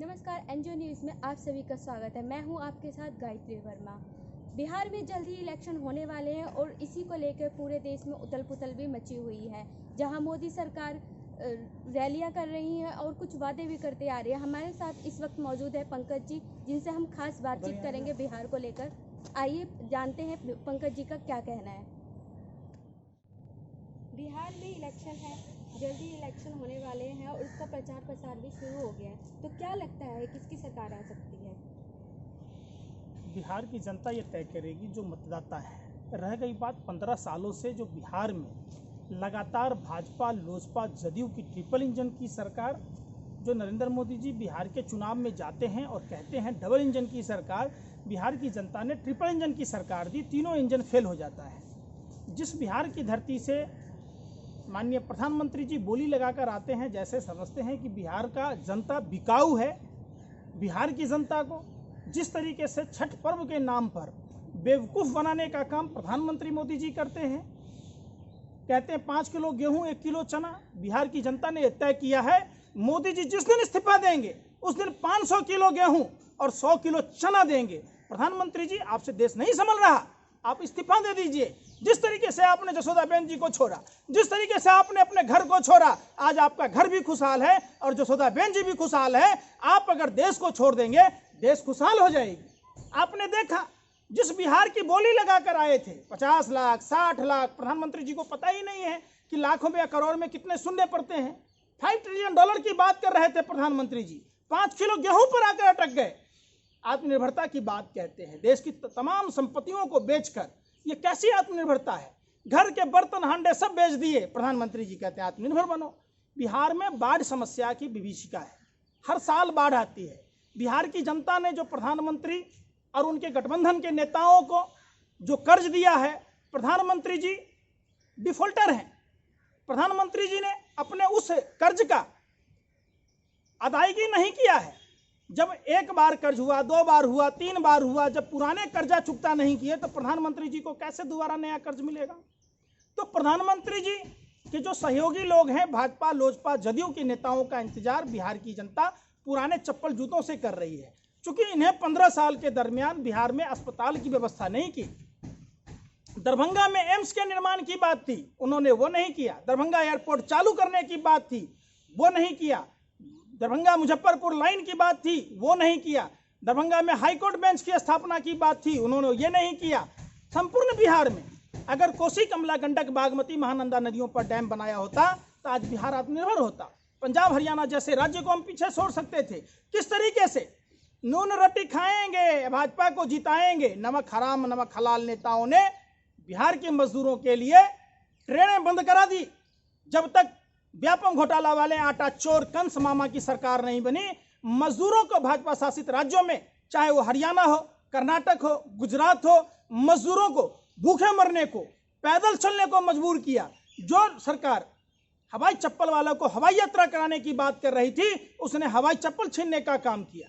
नमस्कार, NGO news में आप सभी का स्वागत है। मैं हूं आपके साथ गायत्री वर्मा। बिहार में जल्द ही इलेक्शन होने वाले हैं और इसी को लेकर पूरे देश में उथल पुथल भी मची हुई है, जहां मोदी सरकार रैलियां कर रही है और कुछ वादे भी करते आ रही है। हमारे साथ इस वक्त मौजूद है पंकज जी, जिनसे हम खास बातचीत करेंगे बिहार को लेकर। आइए जानते हैं पंकज जी का क्या कहना है। बिहार में इलेक्शन है, जल्दी इलेक्शन होने वाले हैं और उसका प्रचार प्रसार भी शुरू हो गया है, तो क्या लगता है किसकी सरकार आ सकती है? बिहार की जनता ये तय करेगी, जो मतदाता है। रह गई बात 15 सालों से जो बिहार में लगातार भाजपा, लोजपा, जदयू की ट्रिपल इंजन की सरकार, जो नरेंद्र मोदी जी बिहार के चुनाव में जाते हैं और कहते हैं डबल इंजन की सरकार, बिहार की जनता ने ट्रिपल इंजन की सरकार दी, तीनों इंजन फेल हो जाता है। जिस बिहार की धरती से माननीय प्रधानमंत्री जी बोली लगाकर आते हैं, जैसे समझते हैं कि बिहार का जनता बिकाऊ है। बिहार की जनता को जिस तरीके से छठ पर्व के नाम पर बेवकूफ़ बनाने का काम प्रधानमंत्री मोदी जी करते हैं, कहते हैं 5 किलो गेहूं 1 किलो चना। बिहार की जनता ने तय किया है, मोदी जी जिस दिन इस्तीफा देंगे उस दिन 500 किलो गेहूं और 100 किलो चना देंगे। प्रधानमंत्री जी, आपसे देश नहीं संभल रहा, आप इस्तीफा दे दीजिए। जिस तरीके से आपने जसोदाबेन जी को छोड़ा, जिस तरीके से आपने अपने घर को छोड़ा, आज आपका घर भी खुशहाल है और जसोदाबेन जी भी खुशहाल है। आप अगर देश को छोड़ देंगे, देश खुशहाल हो जाएगी। आपने देखा, जिस बिहार की बोली लगाकर आए थे 50 लाख 60 लाख, प्रधानमंत्री जी को पता ही नहीं है कि लाखों में या करोड़ में कितने शून्य पड़ते हैं। $5 ट्रिलियन की बात कर रहे थे प्रधानमंत्री जी, 5 किलो गेहूं पर आकर अटक गए। आत्मनिर्भरता की बात कहते हैं, देश की तमाम संपत्तियों को बेचकर। ये कैसी आत्मनिर्भरता है? घर के बर्तन हांडे सब बेच दिए। प्रधानमंत्री जी कहते हैं आत्मनिर्भर बनो। बिहार में बाढ़ समस्या की विभीषिका है, हर साल बाढ़ आती है। बिहार की जनता ने जो प्रधानमंत्री और उनके गठबंधन के नेताओं को जो कर्ज दिया है, प्रधानमंत्री जी डिफॉल्टर हैं। प्रधानमंत्री जी ने अपने उस कर्ज का अदायगी नहीं किया है। जब एक बार कर्ज हुआ, 2 बार हुआ, 3 बार हुआ, जब पुराने कर्जा चुकता नहीं किए तो प्रधानमंत्री जी को कैसे दोबारा नया कर्ज मिलेगा? तो प्रधानमंत्री जी के जो सहयोगी लोग हैं, भाजपा, लोजपा, जदयू के नेताओं का इंतजार बिहार की जनता पुराने चप्पल जूतों से कर रही है। चूंकि इन्हें 15 साल के दरमियान बिहार में अस्पताल की व्यवस्था नहीं की। दरभंगा में एम्स के निर्माण की बात थी, उन्होंने वो नहीं किया। दरभंगा एयरपोर्ट चालू करने की बात थी, वो नहीं किया। दरभंगा मुजफ्फरपुर लाइन की बात थी, वो नहीं किया। दरभंगा में हाईकोर्ट बेंच की स्थापना की बात थी, उन्होंने ये नहीं किया। संपूर्ण बिहार में अगर कोसी, कमला, गंडक, बागमती, महानंदा नदियों पर डैम बनाया होता तो आज बिहार आत्मनिर्भर होता। पंजाब, हरियाणा जैसे राज्य को हम पीछे छोड़ सकते थे। किस तरीके से नून रोटी खाएंगे, भाजपा को जिताएंगे। नमक हराम नमक हलाल नेताओं ने बिहार के मजदूरों के लिए ट्रेनें बंद करा दी। जब तक व्यापम घोटाला वाले आटा चोर कंस मामा की सरकार नहीं बनी, मजदूरों को भाजपा शासित राज्यों में, चाहे वो हरियाणा हो, कर्नाटक हो, गुजरात हो, मजदूरों को भूखे मरने को, पैदल चलने को मजबूर किया। जो सरकार हवाई चप्पल वालों को हवाई यात्रा कराने की बात कर रही थी, उसने हवाई चप्पल छीनने का काम किया।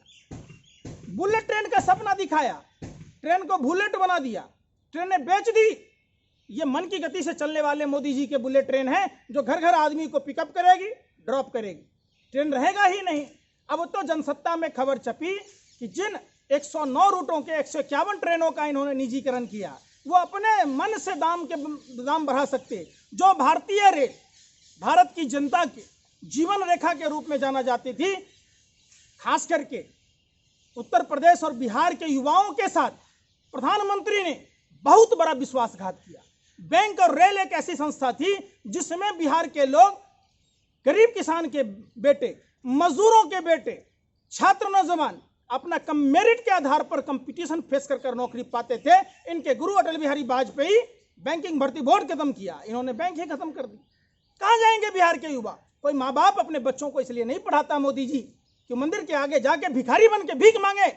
बुलेट ट्रेन का सपना दिखाया, ट्रेन को बुलेट बना दिया, ट्रेनें बेच दी। ये मन की गति से चलने वाले मोदी जी के बुलेट ट्रेन है, जो घर घर आदमी को पिकअप करेगी, ड्रॉप करेगी। ट्रेन रहेगा ही नहीं। अब तो जनसत्ता में खबर छपी कि जिन 109 रूटों के 151 ट्रेनों का इन्होंने निजीकरण किया, वो अपने मन से दाम बढ़ा सकते। जो भारतीय रेल भारत की जनता के जीवन रेखा के रूप में जाना जाती थी, खास करके उत्तर प्रदेश और बिहार के युवाओं के साथ प्रधानमंत्री ने बहुत बड़ा विश्वासघात किया। बैंक और रेल एक ऐसी संस्था थी जिसमें बिहार के लोग, गरीब किसान के बेटे, मजदूरों के बेटे, छात्र, नौजवान अपना कम मेरिट के आधार पर कंपटीशन फेस कर नौकरी पाते थे। इनके गुरु अटल बिहारी वाजपेयी बैंकिंग भर्ती बोर्ड खत्म किया, इन्होंने बैंक ही खत्म कर दी। कहाँ जाएंगे बिहार के युवा? कोई माँ बाप अपने बच्चों को इसलिए नहीं पढ़ाता मोदी जी कि मंदिर के आगे जाके भिखारी बन के भीख मांगे।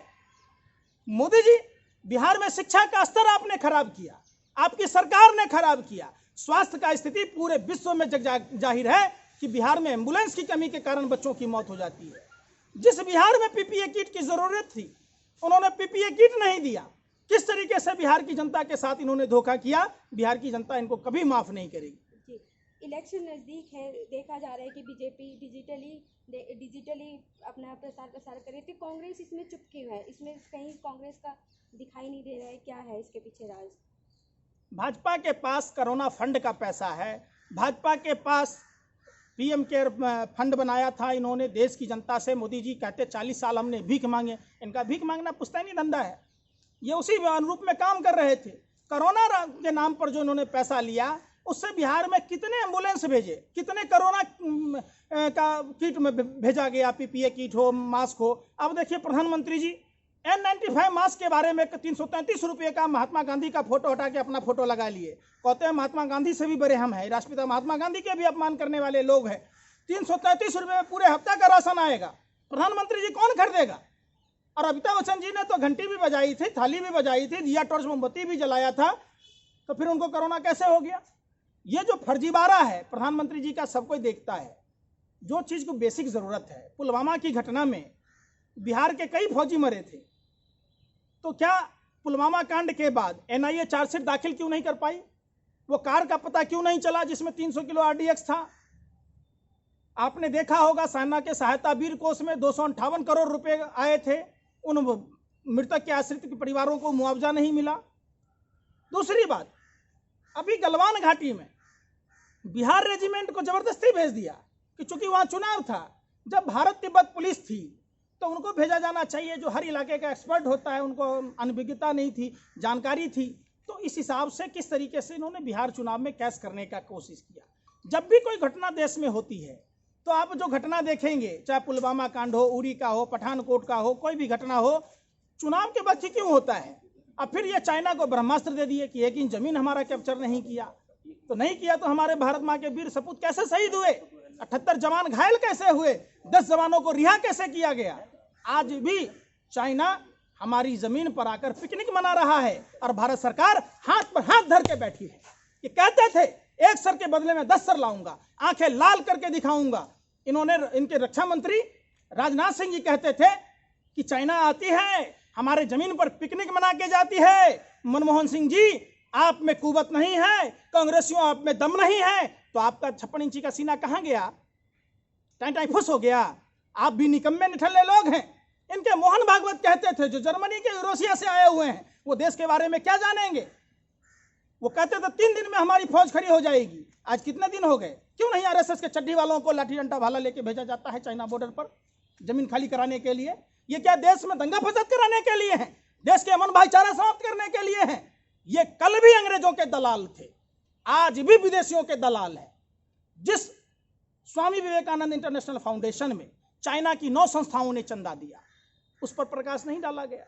मोदी जी, बिहार में शिक्षा का स्तर आपने खराब किया, आपकी सरकार ने खराब किया। स्वास्थ्य का स्थिति पूरे विश्व में जाहिर है कि बिहार में एम्बुलेंस की कमी के कारण बच्चों की मौत हो जाती है। जिस बिहार में पीपीए किट की जरूरत थी, उन्होंने पीपीए किट नहीं दिया। किस तरीके से बिहार की जनता के साथ इन्होंने धोखा किया, बिहार की जनता इनको कभी माफ नहीं करेगी। इलेक्शन नज़दीक है, देखा जा रहा है कि बीजेपी डिजिटली अपना प्रसार कर रही थी। कांग्रेस इसमें चुप क्यों है? इसमें कहीं कांग्रेस का दिखाई नहीं दे रहा है, क्या है इसके पीछे राज? भाजपा के पास कोरोना फंड का पैसा है, भाजपा के पास पीएम केयर फंड बनाया था इन्होंने देश की जनता से। मोदी जी कहते 40 साल हमने भीख मांगे, इनका भीख मांगना पुश्तैनी धंधा है, ये उसी अनुरूप में काम कर रहे थे। कोरोना के नाम पर जो इन्होंने पैसा लिया, उससे बिहार में कितने एम्बुलेंस भेजे, कितने कोरोना का किट में भेजा गया, पीपीए किट हो, मास्क हो। अब देखिए प्रधानमंत्री जी N95 मास्क के बारे में 333 रुपये का महात्मा गांधी का फोटो हटा के अपना फोटो लगा लिए, कहते हैं महात्मा गांधी से भी बड़े हम हैं, राष्ट्रपिता महात्मा गांधी के भी अपमान करने वाले लोग हैं। 333 रुपये में पूरे हफ्ता का राशन आएगा, प्रधानमंत्री जी कौन खरीदेगा? और अमिताभ बच्चन जी ने तो घंटी भी बजाई थी, थाली भी बजाई थी, दिया टॉर्च मोमबत्ती भी जलाया था, तो फिर उनको कोरोना कैसे हो गया? ये जो फर्जीवाड़ा है प्रधानमंत्री जी का सब कोई देखता है। जो चीज़ को बेसिक ज़रूरत है, पुलवामा की घटना में बिहार के कई फौजी मरे थे, तो क्या पुलवामा कांड के बाद एनआईए चार्जशीट दाखिल क्यों नहीं कर पाई? वो कार का पता क्यों नहीं चला जिसमें 300 किलो आरडीएक्स था? आपने देखा होगा सेना के सहायता वीर कोष में 258 करोड़ रुपए आए थे, उन मृतक के आश्रित के परिवारों को मुआवजा नहीं मिला। दूसरी बात, अभी गलवान घाटी में बिहार रेजिमेंट को जबरदस्ती भेज दिया कि चूंकि वहां चुनाव था, जब भारत तिब्बत पुलिस थी तो उनको भेजा जाना चाहिए, जो हर इलाके का एक्सपर्ट होता है, उनको अनभिज्ञता नहीं थी, जानकारी थी। तो इस हिसाब से किस तरीके से इन्होंने बिहार चुनाव में कैश करने का कोशिश किया। जब भी कोई घटना देश में होती है तो आप जो घटना देखेंगे, चाहे पुलवामा कांड हो, उरी का हो, पठानकोट का हो, कोई भी घटना हो, चुनाव के वक्त ही क्यों होता है? अब फिर ये चाइना को ब्रह्मास्त्र दे दिए कि 1 इंच जमीन हमारा कैप्चर नहीं किया, तो नहीं किया तो हमारे भारत माँ के वीर सपूत कैसे शहीद हुए, 78 जवान घायल कैसे हुए, 10 जवानों को रिहा कैसे किया गया? आज भी चाइना हमारी जमीन पर आकर पिकनिक मना रहा है और भारत सरकार हाथ पर हाथ धर के बैठी है। ये कहते थे 1 सर के बदले में 10 सर लाऊंगा, आंखें लाल करके दिखाऊंगा। इनके रक्षा मंत्री राजनाथ सिंह जी कहते थे कि चाइना आती है हमारे जमीन पर पिकनिक मना के जाती है। मनमोहन सिंह जी, आप में कुवत नहीं है, कांग्रेसियों आप में दम नहीं है, तो आपका 56 इंची का सीना कहां गया? टाई फुस हो गया। आप भी निकम्मे निठल्ले लोग हैं। इनके मोहन भागवत कहते थे, जो जर्मनी के यूरोसिया से आए हुए हैं, वो देश के बारे में क्या जानेंगे? वो कहते थे 3 दिन में हमारी फौज खड़ी हो जाएगी। आज कितने दिन हो गए? क्यों नहीं आरएसएस के चड्डी वालों को लाठी डंडा भाला लेके भेजा जाता है चाइना बॉर्डर पर जमीन खाली कराने के लिए? ये क्या देश में दंगा फसाद कराने के लिए है? देश के अमन भाईचारा समाप्त करने के लिए है? ये कल भी अंग्रेजों के दलाल थे, आज भी विदेशियों के दलाल है। जिस स्वामी विवेकानंद इंटरनेशनल फाउंडेशन में चाइना की 9 संस्थाओं ने चंदा दिया, उस पर प्रकाश नहीं डाला गया।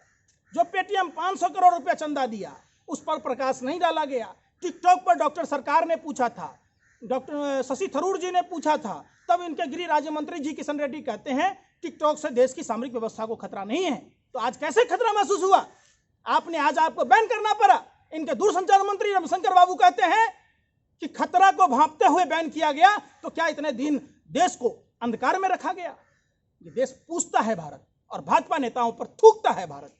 जो पेटीएम 500 करोड़ रुपया चंदा दिया, उस पर प्रकाश नहीं डाला गया। टिकटॉक पर डॉक्टर सरकार ने पूछा था, डॉक्टर शशि थरूर जी ने पूछा था, तब इनके गृह राज्य मंत्री जी किशन रेड्डी कहते हैं टिकटॉक से देश की सामरिक व्यवस्था को खतरा नहीं है। तो आज कैसे खतरा महसूस हुआ? आपको बैन करना पड़ा। इनके दूरसंचार मंत्री रविशंकर बाबू कहते हैं कि खतरा को भांपते हुए बैन किया गया, तो क्या इतने दिन देश को अंधकार में रखा गया? ये देश पूछता है भारत, और भाजपा नेताओं पर थूकता है भारत।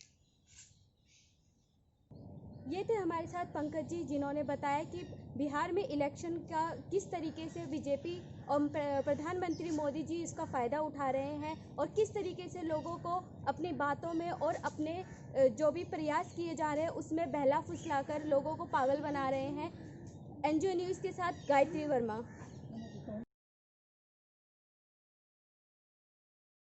ये थे हमारे साथ पंकज जी, जिन्होंने बताया कि बिहार में इलेक्शन का किस तरीके से बीजेपी और प्रधानमंत्री मोदी जी इसका फ़ायदा उठा रहे हैं, और किस तरीके से लोगों को अपनी बातों में और अपने जो भी प्रयास किए जा रहे हैं उसमें बहला फुसलाकर लोगों को पागल बना रहे हैं। एनजीओ न्यूज़ के साथ गायत्री वर्मा।